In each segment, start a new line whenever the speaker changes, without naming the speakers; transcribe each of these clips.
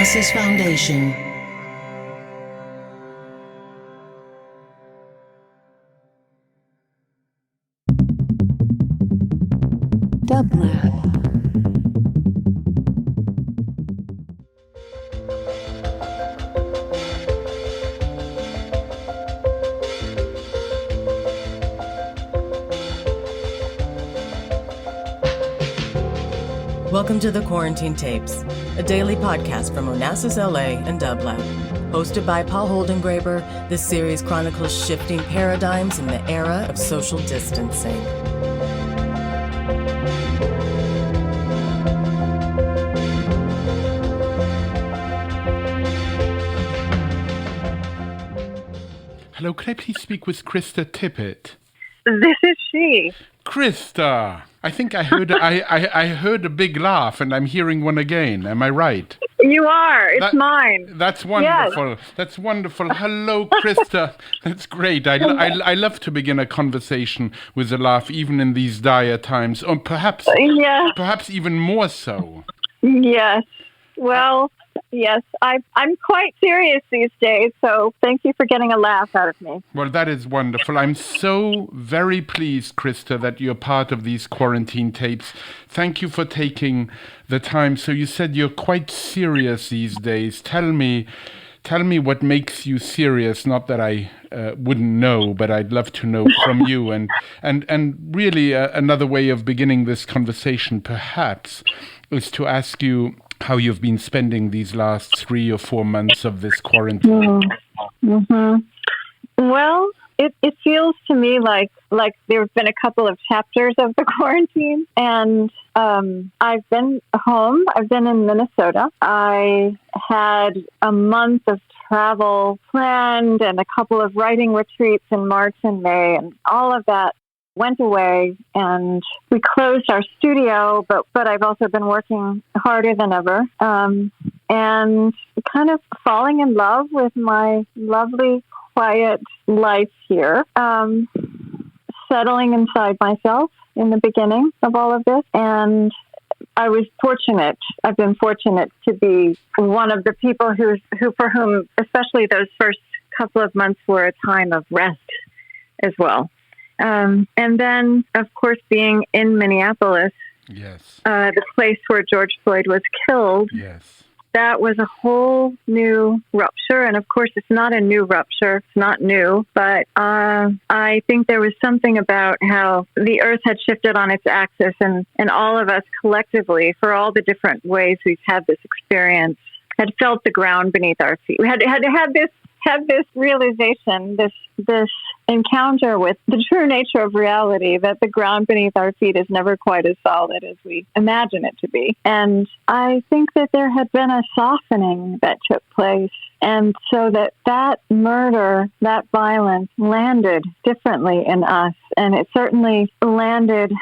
Onassis Foundation. Dublab.
Welcome to the Quarantine Tapes, a daily podcast from Onassis LA and Dublab. Hosted by Paul Holdengräber, this series chronicles shifting paradigms in the era of social distancing.
Hello, could I please speak with Krista Tippett?
This is she.
Krista! I think I heard a big laugh, and I'm hearing one again. Am I right?
You are. It's mine.
That's wonderful.
Yes.
That's wonderful. Hello, Krista. That's great. I love to begin a conversation with a laugh, even in these dire times, or perhaps even more so.
Yes. Well, yes. I'm quite serious these days, so thank you for getting a laugh out of me.
Well, that is wonderful. I'm so very pleased, Krista, that you're part of these quarantine tapes. Thank you for taking the time. So you said you're quite serious these days. Tell me what makes you serious. Not that I wouldn't know, but I'd love to know from you. And really another way of beginning this conversation, perhaps, is to ask you how you've been spending these last 3 or 4 months of this quarantine.
Mm-hmm. Well, it feels to me like there have been a couple of chapters of the quarantine, and I've been home. I've been in Minnesota. I had a month of travel planned and a couple of writing retreats in March and May, and all of that went away, and we closed our studio, but I've also been working harder than ever, and kind of falling in love with my lovely, quiet life here, settling inside myself in the beginning of all of this. And I was fortunate. I've been fortunate to be one of the people who for whom, especially those first couple of months, were a time of rest as well. And then, of course, being in Minneapolis,
yes,
the place where George Floyd was killed,
yes,
that was a whole new rupture. And of course, it's not a new rupture. It's not new. But I think there was something about how the earth had shifted on its axis, and all of us collectively, for all the different ways we've had this experience, had felt the ground beneath our feet. We had this realization, this encounter with the true nature of reality, that the ground beneath our feet is never quite as solid as we imagine it to be. And I think that there had been a softening that took place. And so that murder, that violence to differently in us. And it certainly landed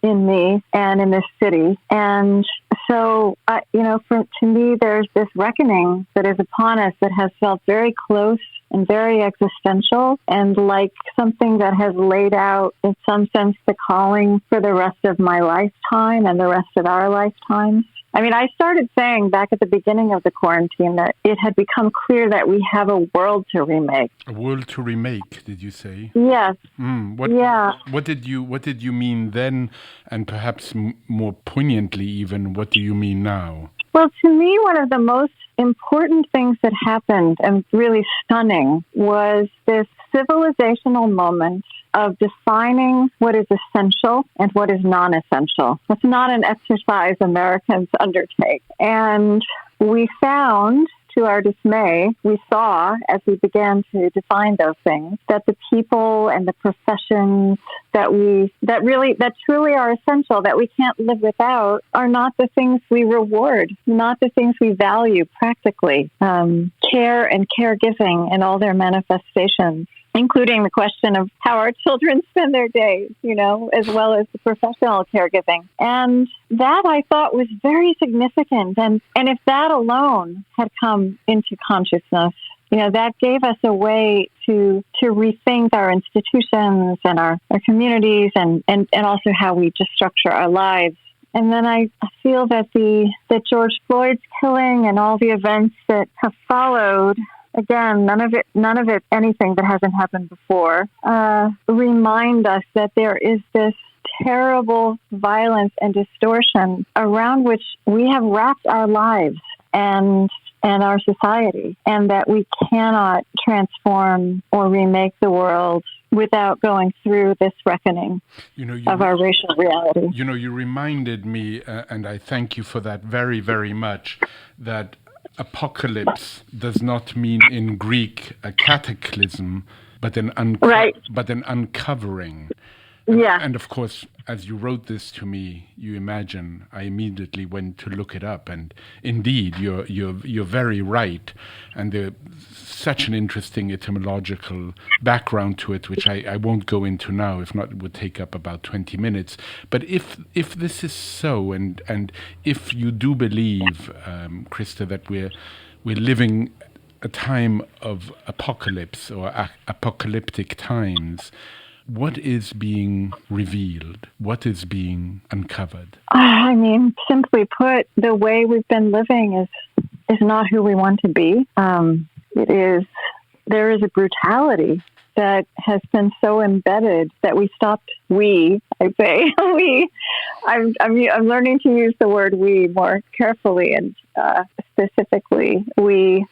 in me and in this city. And so, to me, there's this reckoning that is upon us that has felt very close and very existential, and like something that has laid out, in some sense, the calling for the rest of my lifetime and the rest of our lifetimes. I mean, I started saying back at the beginning of the quarantine that it had become clear that we have a world to remake.
A world to remake, did you say?
Yes.
What did you mean then, and perhaps more poignantly even, what do you mean now?
Well, to me, one of the most important things that happened, and really stunning, was this civilizational moment of defining what is essential and what is non-essential. That's not an exercise Americans undertake. And we found, to our dismay, we saw, as we began to define those things, that the people and the professions that truly are essential, that we can't live without, are not the things we reward, not the things we value practically. Care and caregiving in all their manifestations, including the question of how our children spend their days, as well as the professional caregiving. And that, I thought, was very significant. And if that alone had come into consciousness, that gave us a way to rethink our institutions and our communities and also how we just structure our lives And then I feel that that George Floyd's killing and all the events that have followed, again, none of it, anything that hasn't happened before, remind us that there is this terrible violence and distortion around which we have wrapped our lives and our society, and that we cannot transform or remake the world without going through this reckoning of our racial reality.
You reminded me, and I thank you for that very, very much, that apocalypse does not mean in Greek a cataclysm, but an uncovering.
Yeah.
And of course, as you wrote this to me, you imagine I immediately went to look it up, and indeed, you're very right, and there's such an interesting etymological background to it, which I won't go into now. If not, it would take up about 20 minutes. But if this is so, and if you do believe, Krista, that we're living a time of apocalypse or apocalyptic times, what is being revealed? What is being uncovered?
I mean, simply put, the way we've been living is not who we want to be. There is a brutality that has been so embedded that I'm learning to use the word we more carefully, and specifically we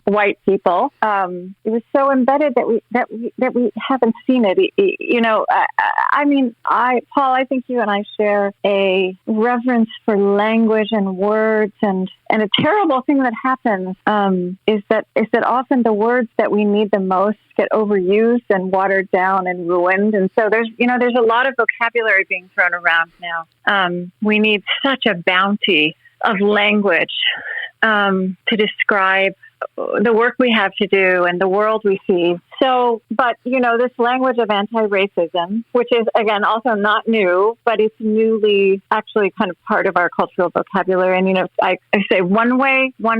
white people. It was so embedded that we haven't seen it. Paul, I think you and I share a reverence for language and words, and a terrible thing that happens is that often the words that we need the most get overused and watered down and ruined. And so there's a lot of vocabulary being thrown around now. We need such a bounty of language to describe the work we have to do and the world we see. So, but, this language of anti-racism, which is, again, also not new, but it's newly actually kind of part of our cultural vocabulary. And, I say one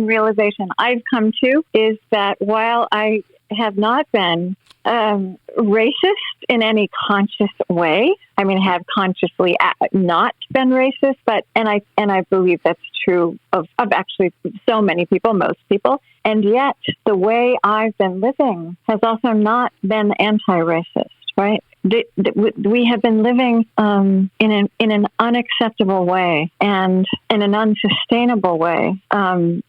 realization I've come to is that while I have not been racist in any conscious way, have consciously not been racist, and I believe that's true of actually so many people, most people. And yet the way I've been living has also not been anti-racist, right? We have been living in an unacceptable way and in an unsustainable way, and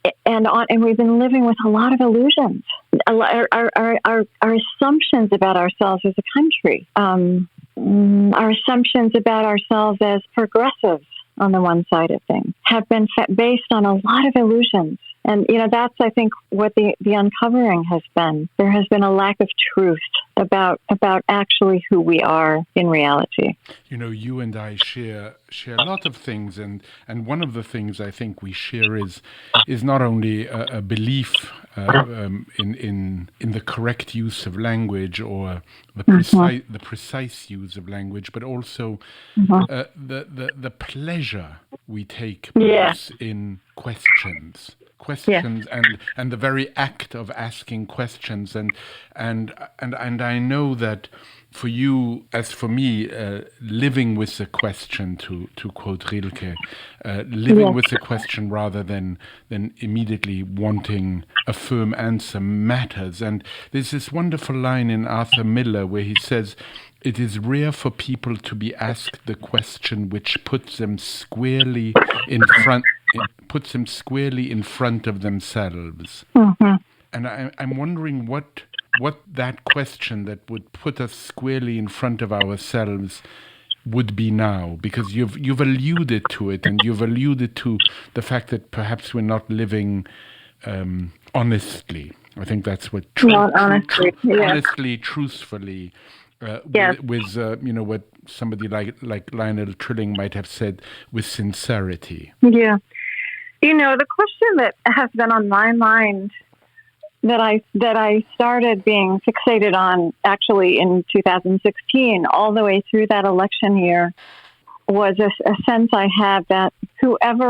we've been living with a lot of illusions. Our assumptions about ourselves as a country, our assumptions about ourselves as progressives on the one side of things, have been based on a lot of illusions. And, that's, I think, what the uncovering has been. There has been a lack of truth about actually who we are in reality.
You and I share a lot of things, and one of the things I think we share is not only a belief in the correct use of language or the precise use of language, but also the pleasure we take in questions. And the very act of asking questions, and I know that for you, as for me, living with the question, to quote Rilke, living with the question rather than immediately wanting a firm answer matters. And there's this wonderful line in Arthur Miller where he says, "It is rare for people to be asked the question which puts them squarely in front of themselves." Mm-hmm. And I'm wondering what that question that would put us squarely in front of ourselves would be now, because you've alluded to it, and you've alluded to the fact that perhaps we're not living honestly. I think that's what honestly, truthfully. With what somebody like Lionel Trilling might have said, with sincerity.
Yeah. The question that has been on my mind that I started being fixated on actually in 2016, all the way through that election year, was a sense I had that whoever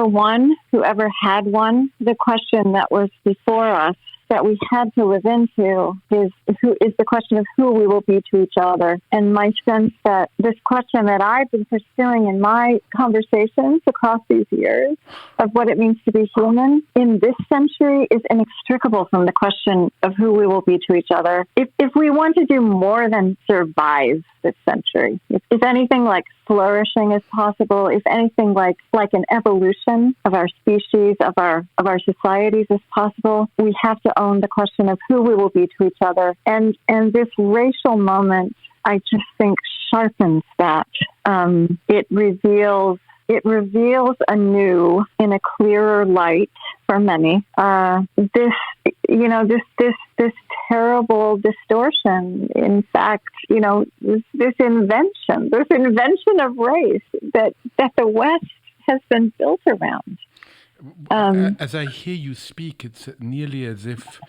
had won the question that was before us that we had to live into is the question of who we will be to each other. And my sense that this question that I've been pursuing in my conversations across these years of what it means to be human in this century is inextricable from the question of who we will be to each other. If we want to do more than survive this century, if anything like flourishing is possible, if anything like an evolution of our species, of our societies is possible, we have to own the question of who we will be to each other. And this racial moment, I just think, sharpens that. It reveals anew in a clearer light for many this terrible distortion. In fact, this invention of race that the West has been built around.
As I hear you speak, it's nearly as if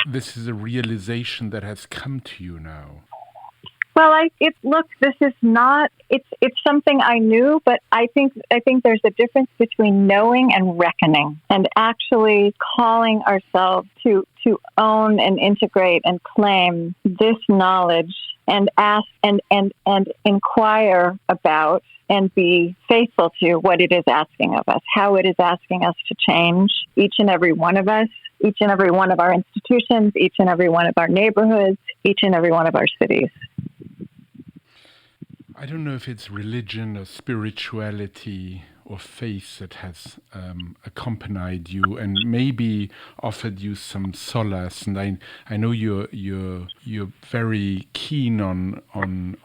this is a realization that has come to you now.
Well, this is not. It's something I knew, but I think there's a difference between knowing and reckoning, and actually calling ourselves to own and integrate and claim this knowledge and ask and inquire about and be faithful to what it is asking of us, how it is asking us to change, each and every one of us, each and every one of our institutions, each and every one of our neighborhoods, each and every one of our cities.
I don't know if it's religion or spirituality or faith that has accompanied you and maybe offered you some solace. And I know you're very keen on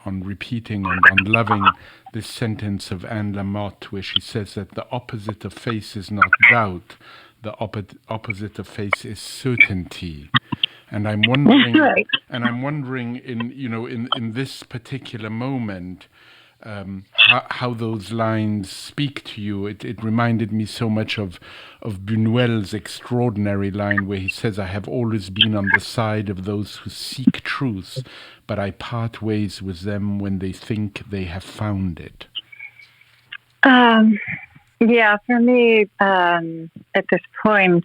repeating and on loving this sentence of Anne Lamott, where she says that the opposite of faith is not doubt, the opposite of faith is certainty. And I'm wondering,
right.
in this particular moment, how those lines speak to you. It reminded me so much of Buñuel's extraordinary line where he says, "I have always been on the side of those who seek truth, but I part ways with them when they think they have found it."
Yeah, for me, at this point,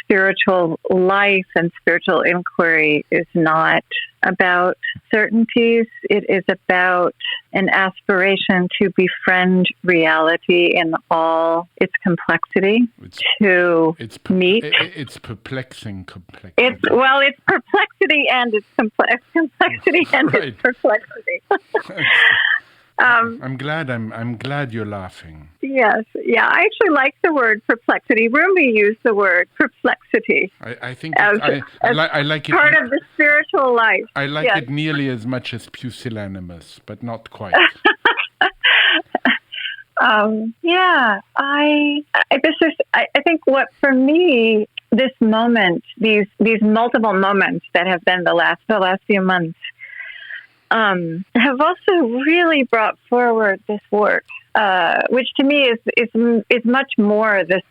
spiritual life and spiritual inquiry is not about certainties. It is about an aspiration to befriend reality in all its complexity,
It's perplexing complexity.
It's perplexity and it's complexity and
right.
it's perplexity.
I'm glad you're laughing.
Yes, yeah. I actually like the word perplexity. Rumi used the word perplexity.
I think
as
I like it.
Part of the spiritual life.
I like it nearly as much as pusillanimous, but not quite.
I think what for me, this moment, these multiple moments that have been the last few months, have also really brought forward this work, which to me is much more this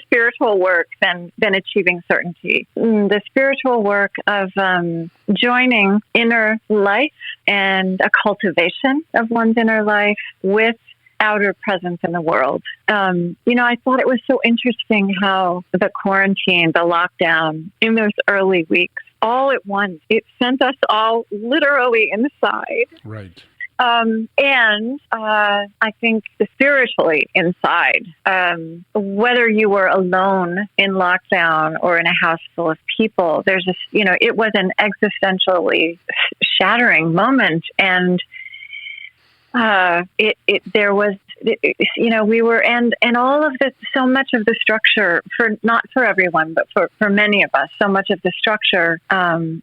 spiritual work than achieving certainty. The spiritual work of joining inner life and a cultivation of one's inner life with outer presence in the world. I thought it was so interesting how the quarantine, the lockdown in those early weeks, all at once, it sent us all literally inside.
Right.
And I think spiritually inside, whether you were alone in lockdown or in a house full of people, there's this, it was an existentially shattering moment. And we were, and all of this, so much of the structure, not for everyone, but for many of us, so much of the structure of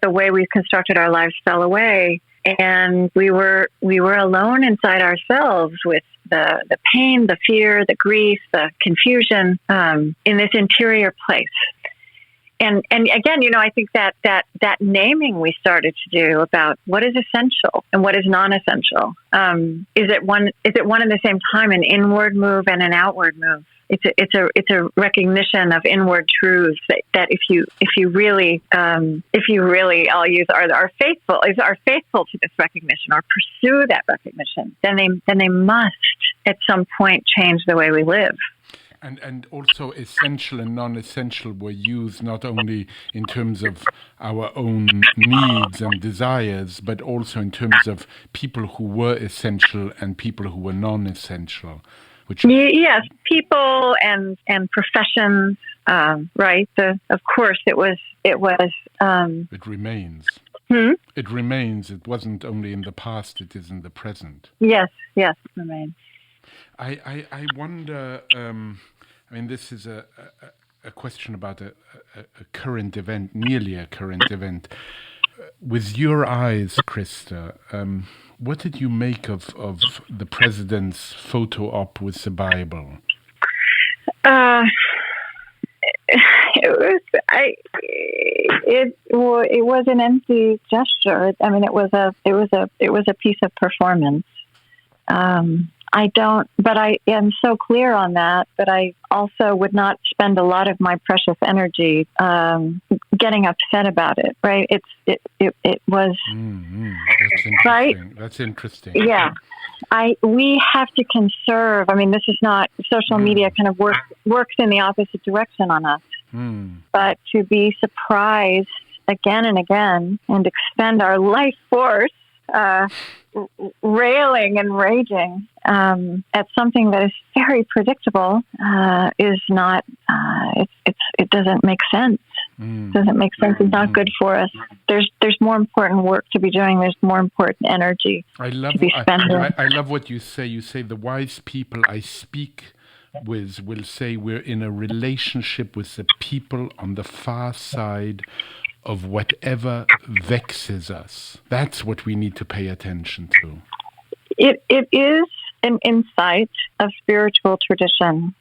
the way we've constructed our lives fell away. And we were alone inside ourselves with the pain, the fear, the grief, the confusion, in this interior place. And again, I think that naming we started to do about what is essential and what is non-essential, is it one at the same time an inward move and an outward move? It's a recognition of inward truths that if you really I'll use are faithful to this recognition or pursue that recognition, then they must at some point change the way we live.
And also essential and non-essential were used not only in terms of our own needs and desires, but also in terms of people who were essential and people who were non-essential.
Yes, people and professions, right? Of course, it was. It
remains.
Hmm?
It remains. It wasn't only in the past, it is in the present.
Yes, it remains.
I wonder, this is a question about a current event, nearly a current event. With your eyes, Krista, what did you make of the president's photo op with the Bible?
It was an empty gesture. I mean, it was a piece of performance. I am so clear on that, but I also would not spend a lot of my precious energy getting upset about it. Right? It was
That's interesting.
right.
That's interesting.
Yeah. We have to conserve. I mean, this is not social media kind of works in the opposite direction on us. But to be surprised again and again and expend our life force railing and raging at something that is very predictable is not. It doesn't make sense. It doesn't make sense. It's not good for us. There's more important work to be doing. There's more important energy to be spending.
I love what you say. You say the wise people I speak with will say we're in a relationship with the people on the far side of whatever vexes us. That's what we need to pay attention to.
It is an insight of spiritual tradition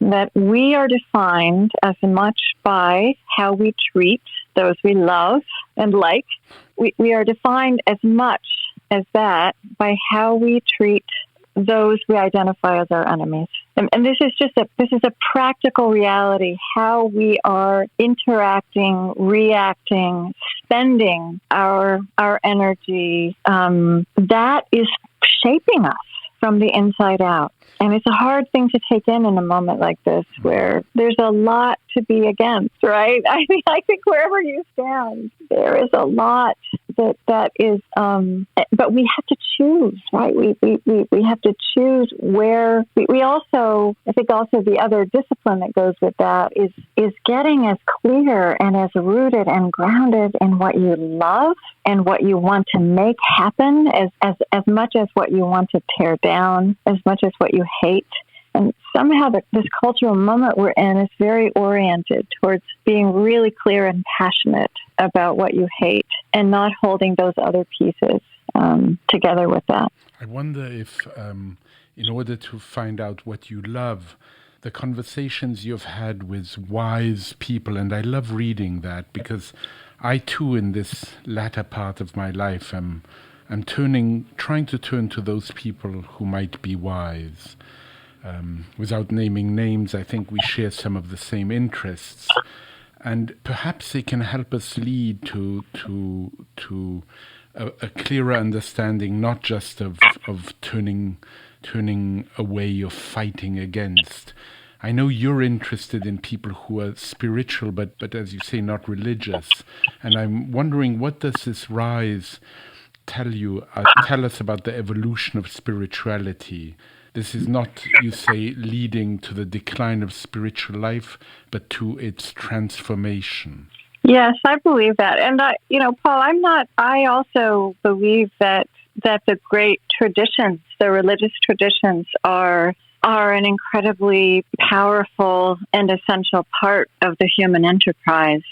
that we are defined as much by how we treat those we love and like. We are defined as much as that by how we treat those we identify as our enemies. And this is a practical reality, how we are interacting, reacting, spending our energy. That is shaping us from the inside out. And it's a hard thing to take in a moment like this where there's a lot to be against, right? I think wherever you stand, there is a lot that is, but we have to choose, right? We have to choose where we also, I think also the other discipline that goes with that is getting as clear and as rooted and grounded in what you love and what you want to make happen as much as what you want to tear down, as much as what you hate. And somehow this cultural moment we're in is very oriented towards being really clear and passionate about what you hate and not holding those other pieces together with that.
I wonder if, in order to find out what you love, the conversations you've had with wise people, and I love reading that because I too, in this latter part of my life, am trying to turn to those people who might be wise. Without naming names, I think we share some of the same interests, and perhaps they can help us lead to a clearer understanding, not just of turning away or fighting against. I know you're interested in people who are spiritual, but as you say, not religious. And I'm wondering, what does this rise tell us about the evolution of spirituality? This is not, you say, leading to the decline of spiritual life, but to its transformation.
Yes, I believe that. And, Paul, I also believe that the great traditions, the religious traditions are an incredibly powerful and essential part of the human enterprise.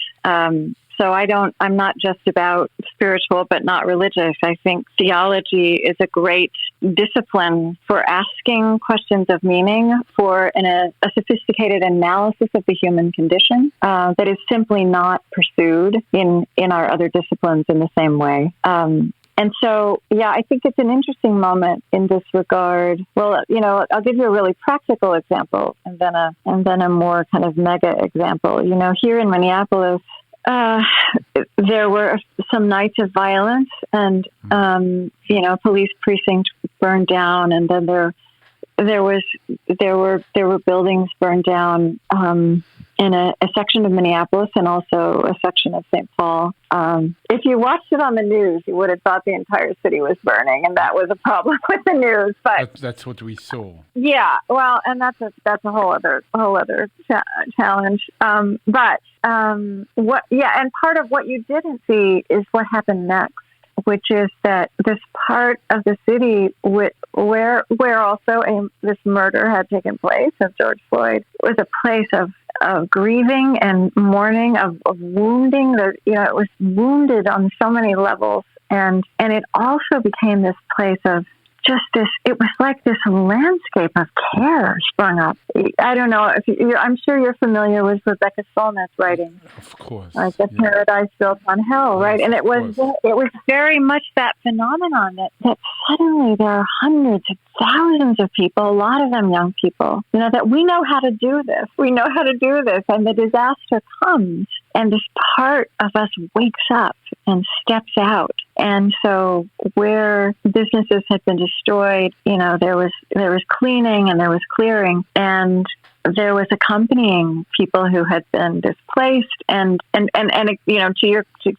So I'm not just about spiritual, but not religious. I think theology is a great discipline for asking questions of meaning, for a sophisticated analysis of the human condition that is simply not pursued in our other disciplines in the same way. And so, I think it's an interesting moment in this regard. Well, I'll give you a really practical example and then a more kind of mega example. Here in Minneapolis, there were some nights of violence and, police precinct burned down, and then there there were buildings burned down in a section of Minneapolis and also a section of St. Paul. If you watched it on the news, you would have thought the entire city was burning, and that was a problem with the news. But
that's what we saw.
Yeah, well, and that's a whole other challenge. And part of what you didn't see is what happened next, which is that this part of the city where also this murder had taken place of George Floyd was a place of grieving and mourning, of wounding. It was wounded on so many levels, and it also became this place of justice. It was like this landscape of care sprung up. I don't know if I'm sure you're familiar with Rebecca Solnit's writing.
Of course,
like the Paradise Built on Hell, right?
Yes,
and it was very much that phenomenon that suddenly there are hundreds of thousands of people, a lot of them young people, that we know how to do this. We know how to do this, and the disaster comes, and this part of us wakes up and steps out. And so where businesses had been destroyed, there was cleaning and there was clearing, and there was accompanying people who had been displaced, and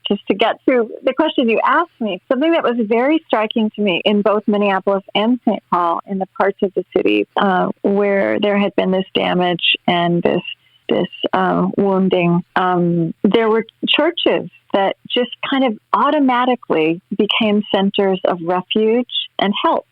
just to get to the question you asked me, something that was very striking to me in both Minneapolis and St. Paul, in the parts of the city where there had been this damage and this wounding, there were churches that just kind of automatically became centers of refuge and help.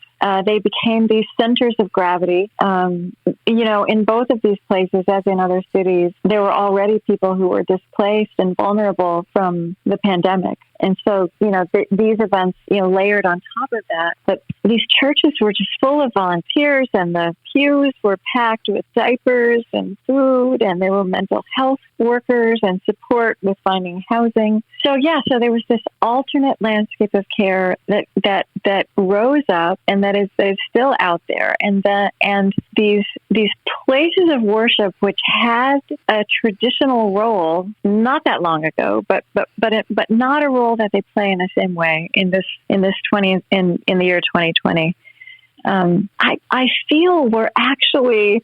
They became these centers of gravity. In both of these places, as in other cities, there were already people who were displaced and vulnerable from the pandemic. And so, these events, layered on top of that. But these churches were just full of volunteers, and the pews were packed with diapers and food, and there were mental health workers and support with finding housing. So there was this alternate landscape of care that rose up, and that is still out there, and these places of worship, which had a traditional role not that long ago, but not a role that they play in the same way in the year 2020. I feel we're actually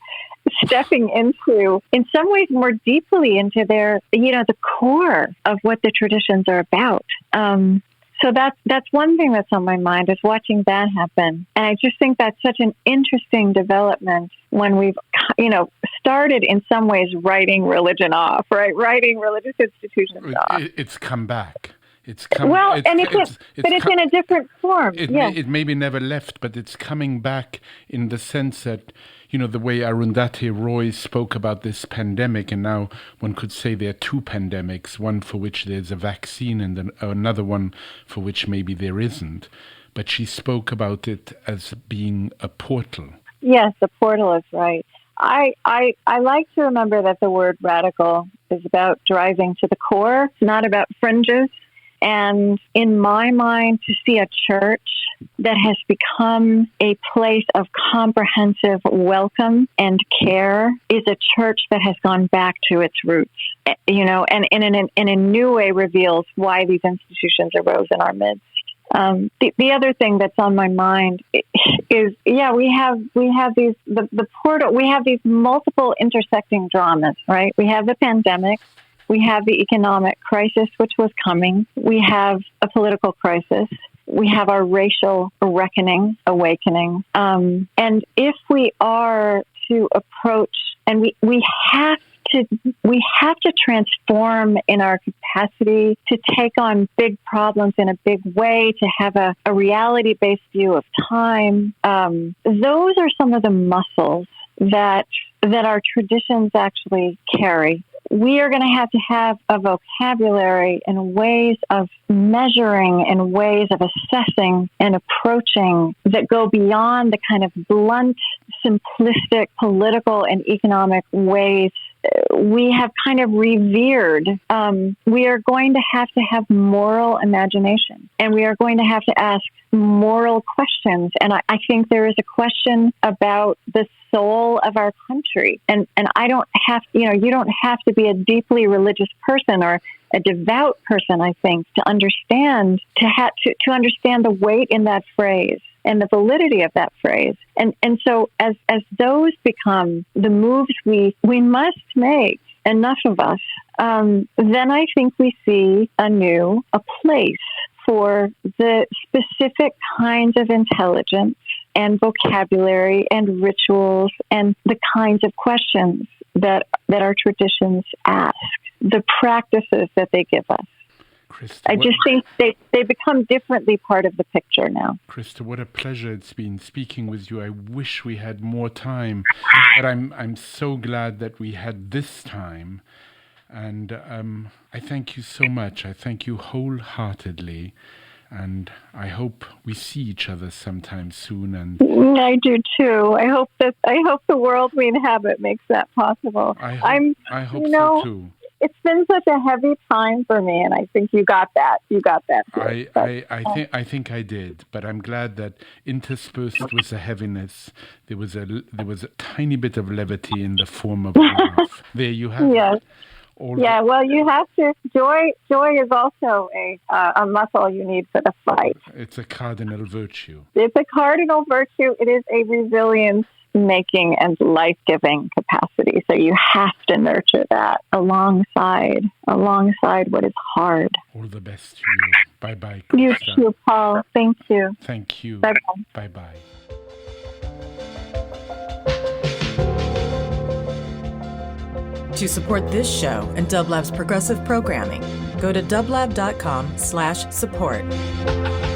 stepping into, in some ways, more deeply into their, the core of what the traditions are about. So that's one thing that's on my mind, is watching that happen. And I just think that's such an interesting development when we've, started in some ways writing religion off, right? Writing religious institutions off.
It's come back. It's
in a different form.
It maybe never left, but it's coming back in the sense that, the way Arundhati Roy spoke about this pandemic, and now one could say there are two pandemics, one for which there's a vaccine and then another one for which maybe there isn't. But she spoke about it as being a portal. Yes, the portal is right. I like to remember that the word radical is about driving to the core, not about fringes. And in my mind, to see a church that has become a place of comprehensive welcome and care is a church that has gone back to its roots, and in a new way reveals why these institutions arose in our midst. The other thing that's on my mind is, we have these the portal. We have these multiple intersecting dramas, right? We have the pandemic. We have the economic crisis, which was coming. We have a political crisis. We have our racial awakening. And if we are to approach, and we have to transform in our capacity to take on big problems in a big way, to have a reality-based view of time. Those are some of the muscles that our traditions actually carry. We are going to have a vocabulary and ways of measuring and ways of assessing and approaching that go beyond the kind of blunt, simplistic political and economic ways we have kind of revered. We are going to have moral imagination, and we are going to have to ask moral questions. And I think there is a question about the soul of our country. And I don't have, you don't have to be a deeply religious person or a devout person, I think, to understand, to understand the weight in that phrase,
and the validity of that phrase. And so as those become the moves we must make, enough of us, then I think we see a place for the specific kinds of intelligence and vocabulary and rituals and the kinds of questions that our traditions ask, the practices that they give us.
Krista,
I just think they become differently part of the picture now.
Krista, what a pleasure it's been speaking with you. I wish we had more time, but I'm so glad that we had this time. And I thank you so much. I thank you wholeheartedly. And I hope we see each other sometime soon. And
I do too. I hope the world we inhabit makes that possible.
I hope so too.
It's been such a heavy time for me, and I think you got that. You got that.
I think I did, but I'm glad that interspersed with the heaviness, there was a tiny bit of levity in the form of laugh. There you have it.
Well, you have to. Joy is also a muscle you need for the fight.
It's a cardinal virtue.
It's a cardinal virtue. It is a resilience-making and life-giving capacity. So you have to nurture that alongside what is hard.
All the best to you. Bye-bye, Krista.
You too, Paul. Thank you.
Thank you.
Bye-bye.
Bye-bye.
To support this show and Dublab's progressive programming, go to dublab.com/support.